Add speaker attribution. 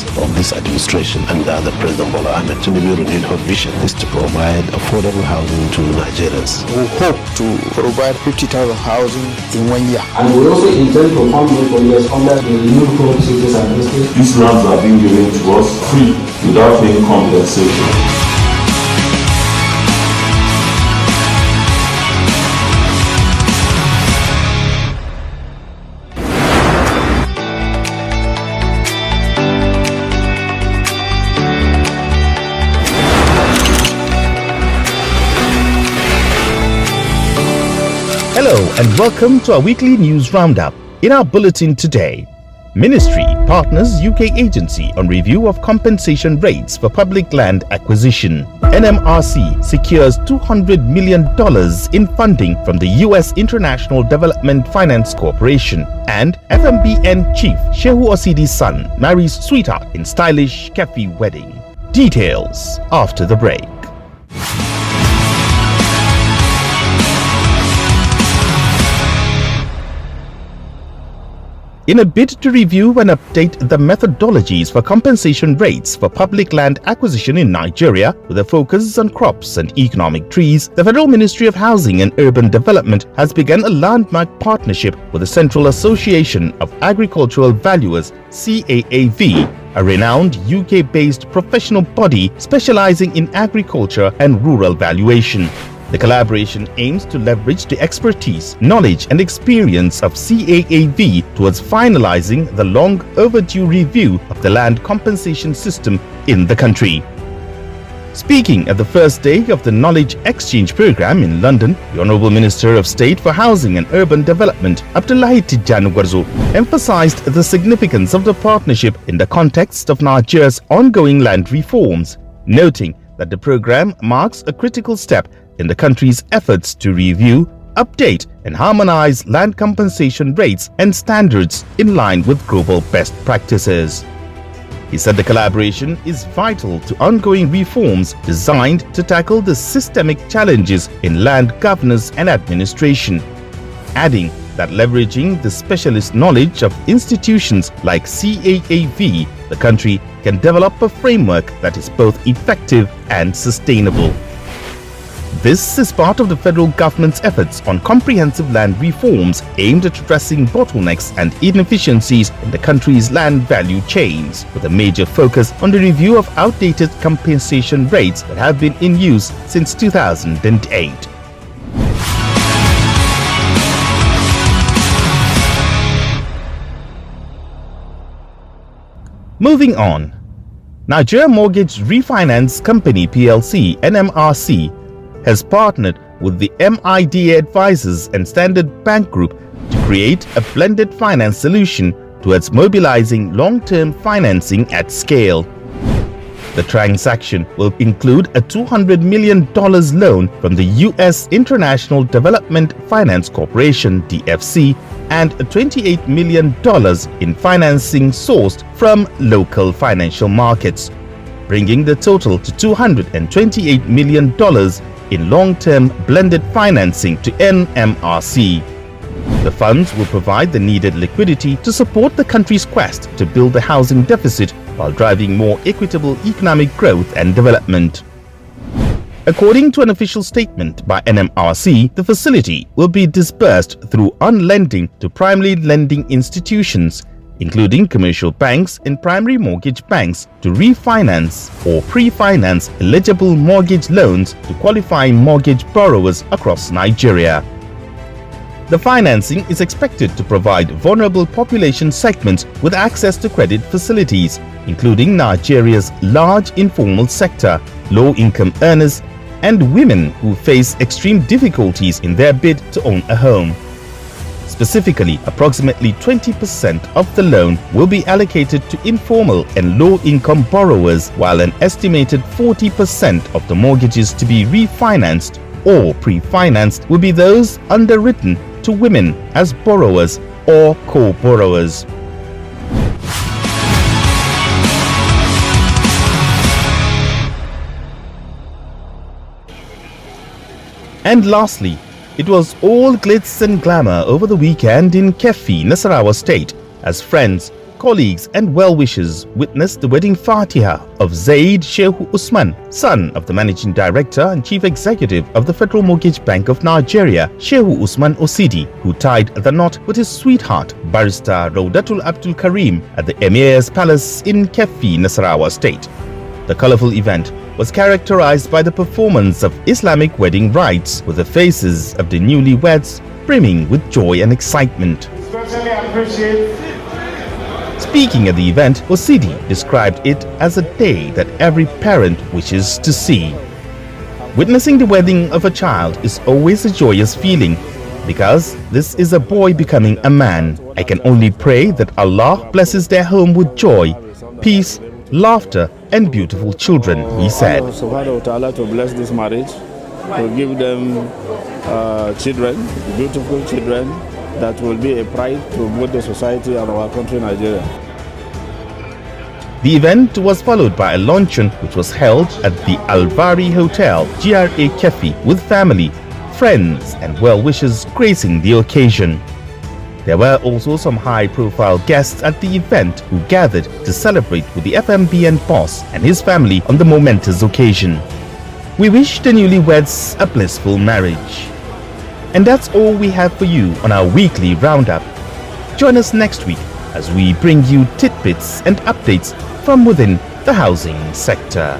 Speaker 1: focus of this administration under the President Bola Ahmed Tinubu renewed her vision is to provide affordable housing to Nigerians.
Speaker 2: We hope to provide 50,000 housing in 1 year.
Speaker 3: And we also intend to fund new projects under the renewed policies and business.
Speaker 4: These lands are being given to us free without any compensation.
Speaker 5: Hello and welcome to our weekly news roundup. In our bulletin today, Ministry partners UK agency on review of compensation rates for public land acquisition. NMRC secures $200 million in funding from the US International Development Finance Corporation. And FMBN chief Shehu Osidi's son marries sweetheart in stylish Kefi wedding. Details after the break. In a bid to review and update the methodologies for compensation rates for public land acquisition in Nigeria with a focus on crops and economic trees, the Federal Ministry of Housing and Urban Development has begun a landmark partnership with the Central Association of Agricultural Valuers (CAAV), a renowned UK-based professional body specializing in agriculture and rural valuation. The collaboration aims to leverage the expertise, knowledge and experience of CAAV towards finalizing the long overdue review of the land compensation system in the country. Speaking at the first day of the Knowledge Exchange Program in London, the Honourable Minister of State for Housing and Urban Development, Abdullahi Tijjani Gwarzo, emphasized the significance of the partnership in the context of Nigeria's ongoing land reforms, noting that the program marks a critical step in the country's efforts to review, update and harmonize land compensation rates and standards in line with global best practices. He said the collaboration is vital to ongoing reforms designed to tackle the systemic challenges in land governance and administration, adding that leveraging the specialist knowledge of institutions like CAAV, the country can develop a framework that is both effective and sustainable. This is part of the federal government's efforts on comprehensive land reforms aimed at addressing bottlenecks and inefficiencies in the country's land value chains, with a major focus on the review of outdated compensation rates that have been in use since 2008. Moving on, Nigeria Mortgage Refinance Company PLC (NMRC) has partnered with the MIDA Advisors and Standard Bank Group to create a blended finance solution towards mobilizing long-term financing at scale. The transaction will include a $200 million loan from the US International Development Finance Corporation (DFC) and $28 million in financing sourced from local financial markets, bringing the total to $228 million in long-term blended financing to NMRC. The funds will provide the needed liquidity to support the country's quest to build the housing deficit while driving more equitable economic growth and development. According to an official statement by NMRC, the facility will be disbursed through on-lending to primary lending institutions, including commercial banks and primary mortgage banks, to refinance or pre-finance eligible mortgage loans to qualifying mortgage borrowers across Nigeria. The financing is expected to provide vulnerable population segments with access to credit facilities, including Nigeria's large informal sector, low-income earners, and women who face extreme difficulties in their bid to own a home. Specifically, approximately 20% of the loan will be allocated to informal and low-income borrowers, while an estimated 40% of the mortgages to be refinanced or pre-financed will be those underwritten to women as borrowers or co-borrowers. And lastly, it was all glitz and glamour over the weekend in Kefi, Nasarawa State, as friends, colleagues and well-wishers witnessed the wedding Fatiha of Zaid Shehu Usman, son of the Managing Director and Chief Executive of the Federal Mortgage Bank of Nigeria, Shehu Usman Osidi, who tied the knot with his sweetheart, Barrister Raudatul Abdul Karim, at the Emir's Palace in Keffi, Nasarawa State. The colorful event was characterized by the performance of Islamic wedding rites, with the faces of the newlyweds brimming with joy and excitement.
Speaker 3: Especially appreciate.
Speaker 5: Speaking at the event, Osidi described it as a day that every parent wishes to see. Witnessing the wedding of a child is always a joyous feeling, because this is a boy becoming a man. I can only pray that Allah blesses their home with joy, peace, laughter and beautiful children, he said.
Speaker 6: Allah subhanahu wa ta'ala to bless this marriage, to give them children, beautiful children that will be a pride to both the society and our country, Nigeria.
Speaker 5: The event was followed by a luncheon which was held at the Alvari Hotel, GRA Keffi, with family, friends and well-wishers gracing the occasion. There were also some high-profile guests at the event who gathered to celebrate with the FMBN boss and his family on the momentous occasion. We wish the newlyweds a blissful marriage. And that's all we have for you on our weekly roundup. Join us next week as we bring you tidbits and updates from within the housing sector.